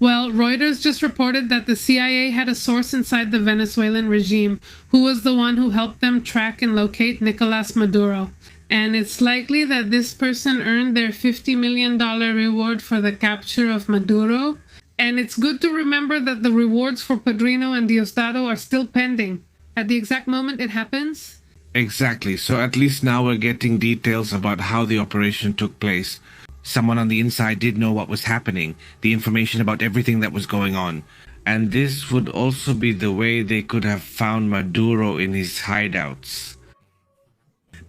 Well, Reuters just reported that the CIA had a source inside the Venezuelan regime who was the one who helped them track and locate Nicolas Maduro. And it's likely that this person earned their $50 million reward for the capture of Maduro. And it's good to remember that the rewards for Padrino and Diosdado are still pending. At the exact moment it happens. Exactly. So at least now we're getting details about how the operation took place. Someone on the inside did know what was happening, the information about everything that was going on. And this would also be the way they could have found Maduro in his hideouts.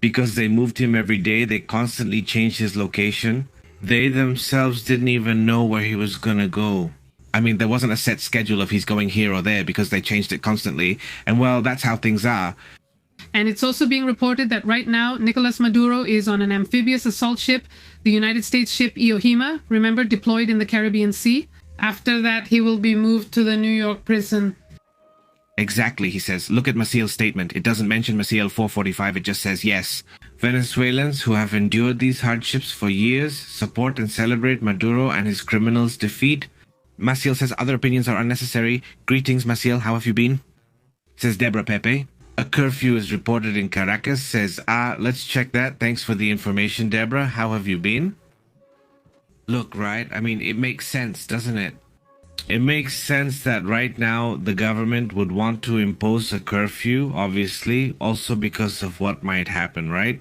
Because they moved him every day, they constantly changed his location. They themselves didn't even know where he was gonna go. I mean, there wasn't a set schedule of he's going here or there because they changed it constantly. And well, that's how things are. And it's also being reported that right now, Nicolas Maduro is on an amphibious assault ship, the United States ship Iojima, remember, deployed in the Caribbean Sea. After that, he will be moved to the New York prison. Exactly, he says. Look at Maciel's statement. It doesn't mention Maciel 445, it just says yes. Venezuelans who have endured these hardships for years support and celebrate Maduro and his criminals' defeat. Maciel says other opinions are unnecessary. Greetings, Maciel, how have you been? Says Deborah Pepe. A curfew is reported in Caracas, says, let's check that. Thanks for the information, Deborah. How have you been? Look, right? I mean, it makes sense, doesn't it? It makes sense that right now the government would want to impose a curfew, obviously, also because of what might happen, right?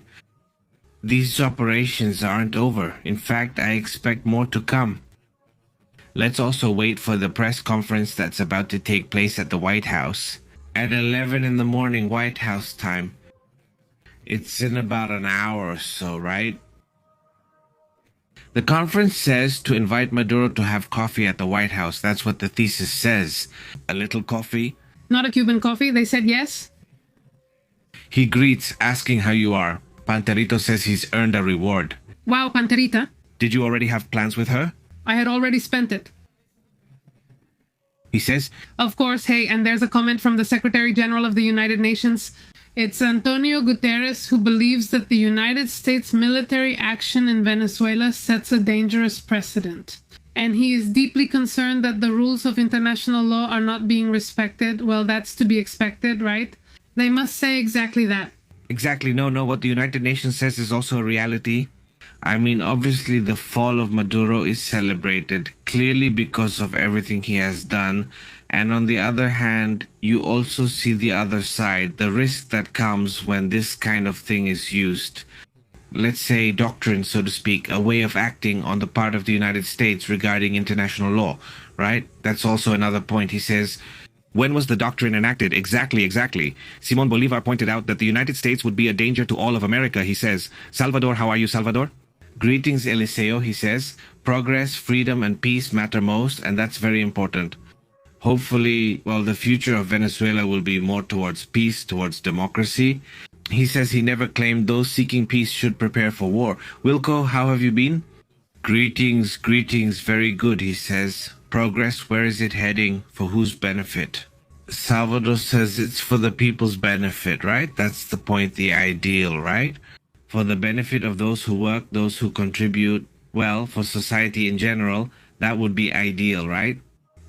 These operations aren't over. In fact, I expect more to come. Let's also wait for the press conference that's about to take place at the White House. At 11 in the morning, White House time. It's in about an hour or so, right? The conference says to invite Maduro to have coffee at the White House. That's what the thesis says. A little coffee. Not a Cuban coffee, they said yes. He greets, asking how you are. Panterito says he's earned a reward. Wow, Panterita. Did you already have plans with her? I had already spent it. He says, of course, hey, and there's a comment from the Secretary General of the United Nations. It's Antonio Guterres who believes that the United States military action in Venezuela sets a dangerous precedent. And he is deeply concerned that the rules of international law are not being respected. Well, that's to be expected, right? They must say exactly that. Exactly. No, what the United Nations says is also a reality. I mean, obviously the fall of Maduro is celebrated, clearly because of everything he has done. And on the other hand, you also see the other side, the risk that comes when this kind of thing is used. Let's say doctrine, so to speak, a way of acting on the part of the United States regarding international law, right? That's also another point. He says, when was the doctrine enacted? Exactly. Simon Bolivar pointed out that the United States would be a danger to all of America, he says. Salvador, how are you, Salvador? Greetings, Eliseo, he says. Progress, freedom, and peace matter most, and that's very important. Hopefully, well, the future of Venezuela will be more towards peace, towards democracy. He says he never claimed those seeking peace should prepare for war. Wilco, how have you been? Greetings, very good, he says. Progress, where is it heading? For whose benefit? Salvador says it's for the people's benefit, right? That's the point, the ideal, right? For the benefit of those who work, those who contribute, well, for society in general, that would be ideal, right?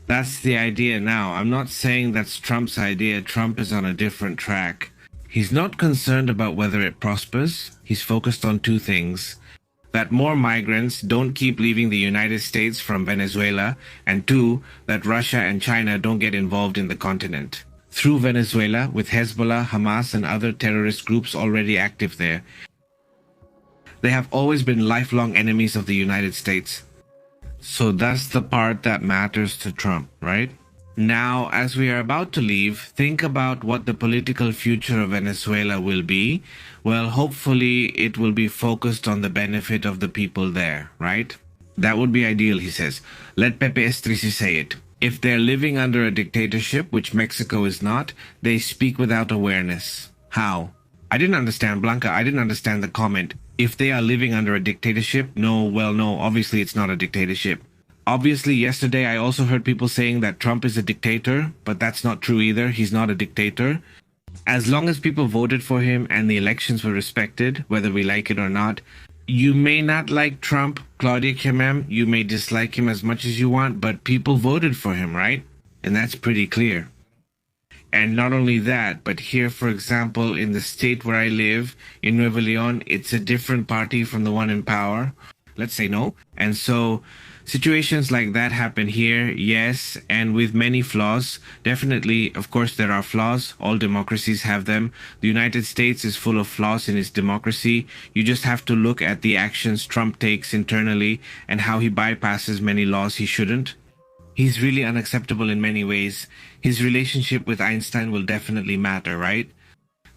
That's the idea now. I'm not saying that's Trump's idea. Trump is on a different track. He's not concerned about whether it prospers. He's focused on two things. That more migrants don't keep leaving the United States from Venezuela, and two, that Russia and China don't get involved in the continent. Through Venezuela, with Hezbollah, Hamas, and other terrorist groups already active there. They have always been lifelong enemies of the United States. So that's the part that matters to Trump, right? Now, as we are about to leave, think about what the political future of Venezuela will be. Well, hopefully it will be focused on the benefit of the people there, right? That would be ideal, he says. Let Pepe Estrisi say it. If they're living under a dictatorship, which Mexico is not, they speak without awareness. How? I didn't understand, Blanca. I didn't understand the comment. If they are living under a dictatorship, no, obviously it's not a dictatorship. Obviously, yesterday I also heard people saying that Trump is a dictator, but that's not true either. He's not a dictator. As long as people voted for him and the elections were respected, whether we like it or not, You may not like Trump, Claudia Kimem. You may dislike him as much as you want, but people voted for him, right? And that's pretty clear. And not only that, but here, for example, in the state where I live, in Nuevo Leon, it's a different party from the one in power. Let's say no. And so situations like that happen here, yes, and with many flaws. Definitely, of course, there are flaws. All democracies have them. The United States is full of flaws in its democracy. You just have to look at the actions Trump takes internally and how he bypasses many laws he shouldn't. He's really unacceptable in many ways. His relationship with Einstein will definitely matter, right?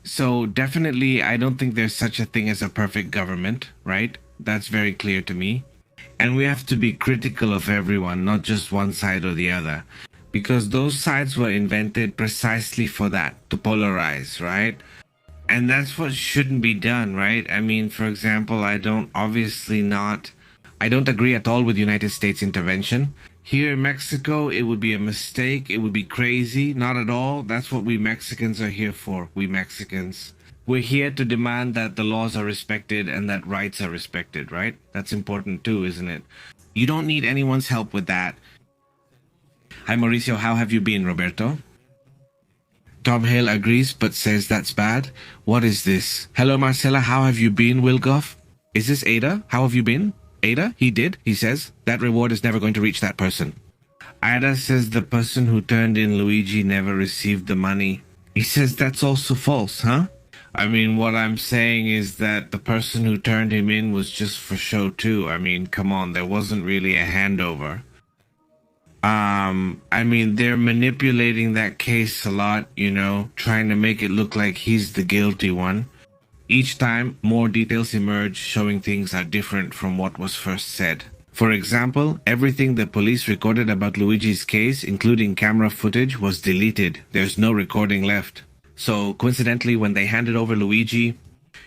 So definitely, I don't think there's such a thing as a perfect government, right? That's very clear to me. And we have to be critical of everyone, not just one side or the other. Because those sides were invented precisely for that, to polarize, right? And that's what shouldn't be done, right? I mean, for example, I don't agree at all with United States intervention. Here in Mexico, it would be a mistake. It would be crazy. Not at all. That's what we Mexicans are here for. We Mexicans. We're here to demand that the laws are respected and that rights are respected, right? That's important too, isn't it? You don't need anyone's help with that. Hi, Mauricio. How have you been, Roberto? Tom Hale agrees but says that's bad. What is this? Hello, Marcela. How have you been, Wilgoff? Is this Ada? How have you been? Ada? He did, he says. That reward is never going to reach that person. Ada says the person who turned in Luigi never received the money. He says that's also false, huh? I mean, what I'm saying is that the person who turned him in was just for show too. I mean, come on, there wasn't really a handover. I mean, they're manipulating that case a lot, you know, trying to make it look like he's the guilty one. Each time, more details emerge showing things are different from what was first said. For example, everything the police recorded about Luigi's case, including camera footage, was deleted. There's no recording left. So, coincidentally, when they handed over Luigi,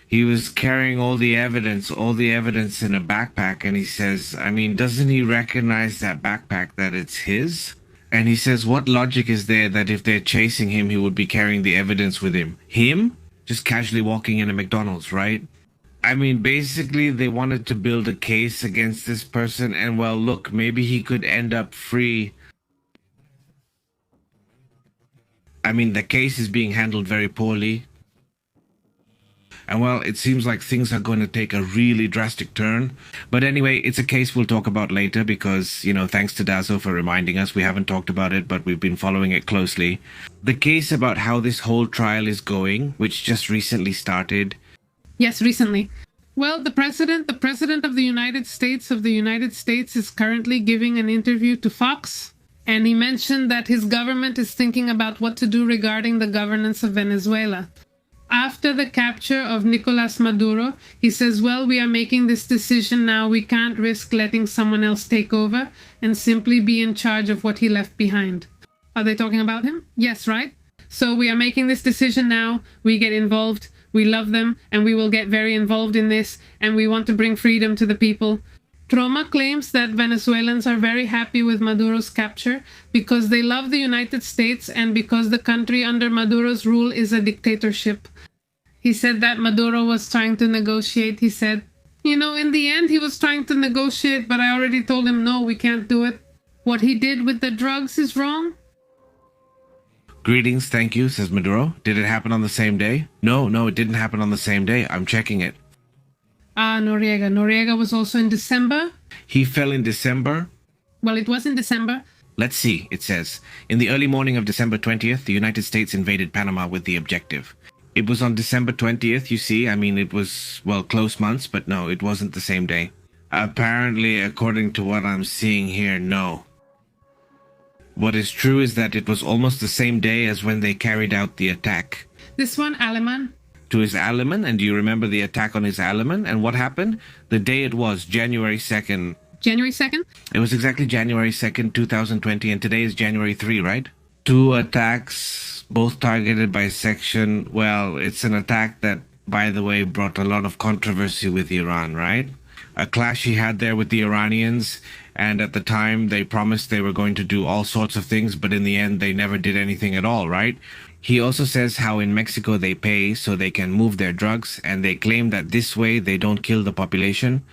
he was carrying all the evidence in a backpack, and he says, I mean, doesn't he recognize that backpack, that it's his? And he says, what logic is there that if they're chasing him, he would be carrying the evidence with him? Him? Just casually walking in a McDonald's, right? I mean, basically, they wanted to build a case against this person, and well, look, maybe he could end up free. I mean, the case is being handled very poorly. And well, it seems like things are going to take a really drastic turn. But anyway, it's a case we'll talk about later because, you know, thanks to Dazo for reminding us. We haven't talked about it, but we've been following it closely. The case about how this whole trial is going, which just recently started. Yes, recently. Well, the president of the United States is currently giving an interview to Fox. And he mentioned that his government is thinking about what to do regarding the governance of Venezuela. After the capture of Nicolas Maduro, he says, well, we are making this decision now. We can't risk letting someone else take over and simply be in charge of what he left behind. Are they talking about him? Yes, right? So we are making this decision now. We get involved. We love them, and we will get very involved in this, and we want to bring freedom to the people. Troma claims that Venezuelans are very happy with Maduro's capture because they love the United States and because the country under Maduro's rule is a dictatorship. He said that Maduro was trying to negotiate. He said, you know, in the end, he was trying to negotiate, but I already told him, no, we can't do it. What he did with the drugs is wrong. Greetings, thank you, says Maduro. Did it happen on the same day? No, it didn't happen on the same day. I'm checking it. Noriega. Noriega was also in December. He fell in December? Well, it was in December. Let's see, it says. In the early morning of December 20th, the United States invaded Panama with the objective. It was on December 20th, you see. I mean, it was, well, close months, but no, it wasn't the same day. Apparently, according to what I'm seeing here, no. What is true is that it was almost the same day as when they carried out the attack. This one, Aleman. To his Aleman, and do you remember the attack on his Aleman? And what happened? The day it was, January 2nd. January 2nd? It was exactly January 2nd, 2020, and today is January 3, right? 2 attacks, both targeted by section. Well, it's an attack that, by the way, brought a lot of controversy with Iran, right? A clash he had there with the Iranians, and at the time they promised they were going to do all sorts of things, but in the end they never did anything at all, right? He also says how in Mexico they pay so they can move their drugs, and they claim that this way they don't kill the population.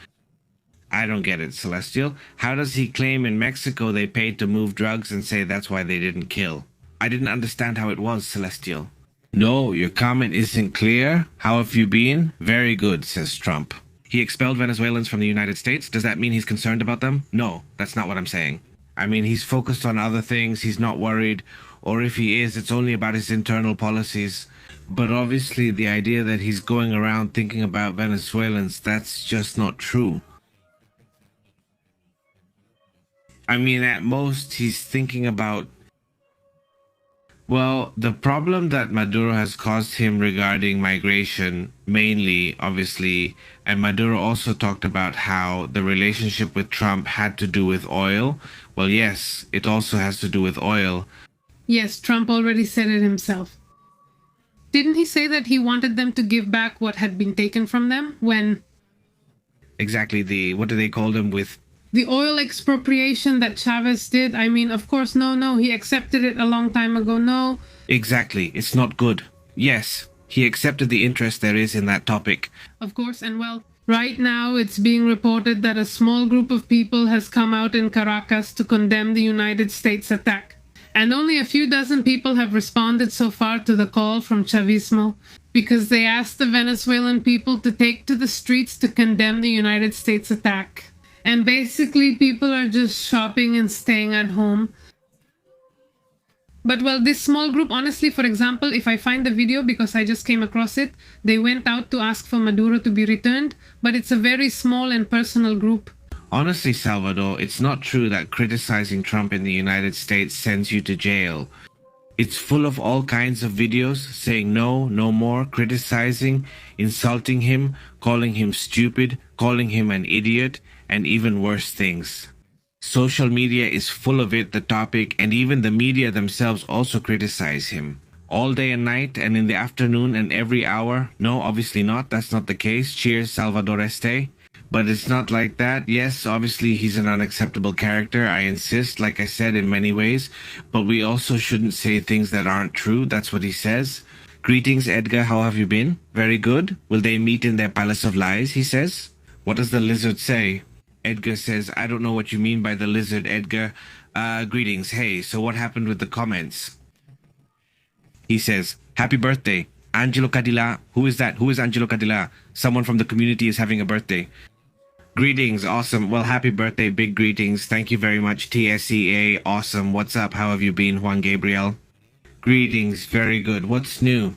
I don't get it, Celestial. How does he claim in Mexico they paid to move drugs and say that's why they didn't kill? I didn't understand how it was, Celestial. No, your comment isn't clear. How have you been? Very good, says Trump. He expelled Venezuelans from the United States. Does that mean he's concerned about them? No, that's not what I'm saying. I mean, he's focused on other things. He's not worried. Or if he is, it's only about his internal policies. But obviously, the idea that he's going around thinking about Venezuelans, that's just not true. I mean, at most, he's thinking about... Well, the problem that Maduro has caused him regarding migration, mainly, obviously, and Maduro also talked about how the relationship with Trump had to do with oil. Well, yes, it also has to do with oil. Yes, Trump already said it himself. Didn't he say that he wanted them to give back what had been taken from them when... Exactly, what do they call them with... The oil expropriation that Chavez did? I mean, of course, no, he accepted it a long time ago, no. Exactly, it's not good. Yes, he accepted the interest there is in that topic. Of course, and well, right now it's being reported that a small group of people has come out in Caracas to condemn the United States attack. And only a few dozen people have responded so far to the call from Chavismo, because they asked the Venezuelan people to take to the streets to condemn the United States attack. And basically, people are just shopping and staying at home. But well, this small group, honestly, for example, if I find the video because I just came across it, they went out to ask for Maduro to be returned, but it's a very small and personal group. Honestly, Salvador, it's not true that criticizing Trump in the United States sends you to jail. It's full of all kinds of videos saying no, no more, criticizing, insulting him, calling him stupid, calling him an idiot, and even worse things. Social media is full of it, the topic, and even the media themselves also criticize him. All day and night, and in the afternoon and every hour. No, obviously not. That's not the case. Cheers, Salvador Este. But it's not like that. Yes, obviously he's an unacceptable character. I insist, like I said, in many ways. But we also shouldn't say things that aren't true. That's what he says. Greetings, Edgar. How have you been? Very good. Will they meet in their palace of lies, he says. What does the lizard say? Edgar says, I don't know what you mean by the lizard, Edgar. Greetings. Hey, so what happened with the comments? He says, happy birthday. Angelo Cadilla. Who is that? Who is Angelo Cadilla? Someone from the community is having a birthday. Greetings. Awesome. Well, happy birthday. Big greetings. Thank you very much. TSEA. Awesome. What's up? How have you been, Juan Gabriel? Greetings. Very good. What's new?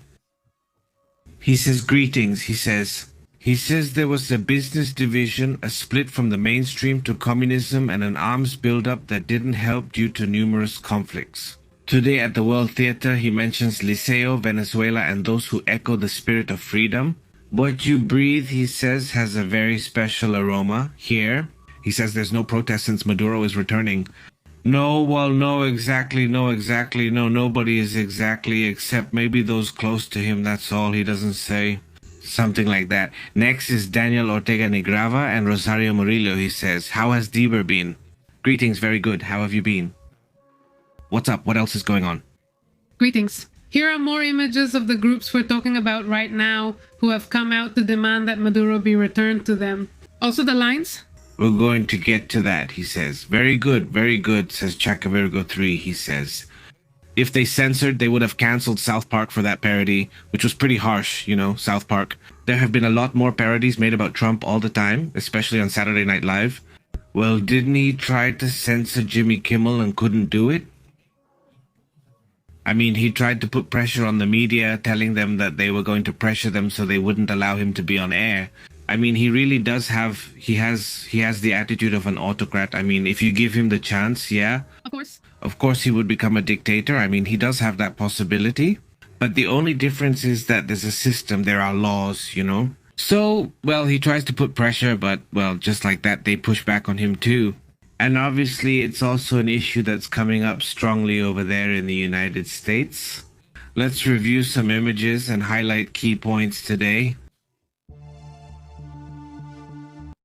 He says, greetings. He says there was a business division, a split from the mainstream to communism, and an arms buildup that didn't help due to numerous conflicts. Today at the World Theater, he mentions Liceo, Venezuela, and those who echo the spirit of freedom. What you breathe, he says, has a very special aroma. Here, he says there's no protest since Maduro is returning. No, well, no, exactly, no, nobody is exactly, except maybe those close to him, that's all. He doesn't say. Something like that. Next is Daniel Ortega Negrava and Rosario Murillo, he says. How has Deber been? Greetings, very good. How have you been? What's up? What else is going on? Greetings. Here are more images of the groups we're talking about right now who have come out to demand that Maduro be returned to them. Also the lines? We're going to get to that, he says. Very good, says Chaka Virgo 3, he says. If they censored, they would have cancelled South Park for that parody, which was pretty harsh, you know, South Park. There have been a lot more parodies made about Trump all the time, especially on Saturday Night Live. Well, didn't he try to censor Jimmy Kimmel and couldn't do it? I mean, he tried to put pressure on the media, telling them that they were going to pressure them so they wouldn't allow him to be on air. I mean, he really does have, he has the attitude of an autocrat. I mean, if you give him the chance, yeah. Of course he would become a dictator. I mean, he does have that possibility. But the only difference is that there's a system, there are laws, you know. So, well, he tries to put pressure, but, well, just like that, they push back on him too. And obviously, it's also an issue that's coming up strongly over there in the United States. Let's review some images and highlight key points today.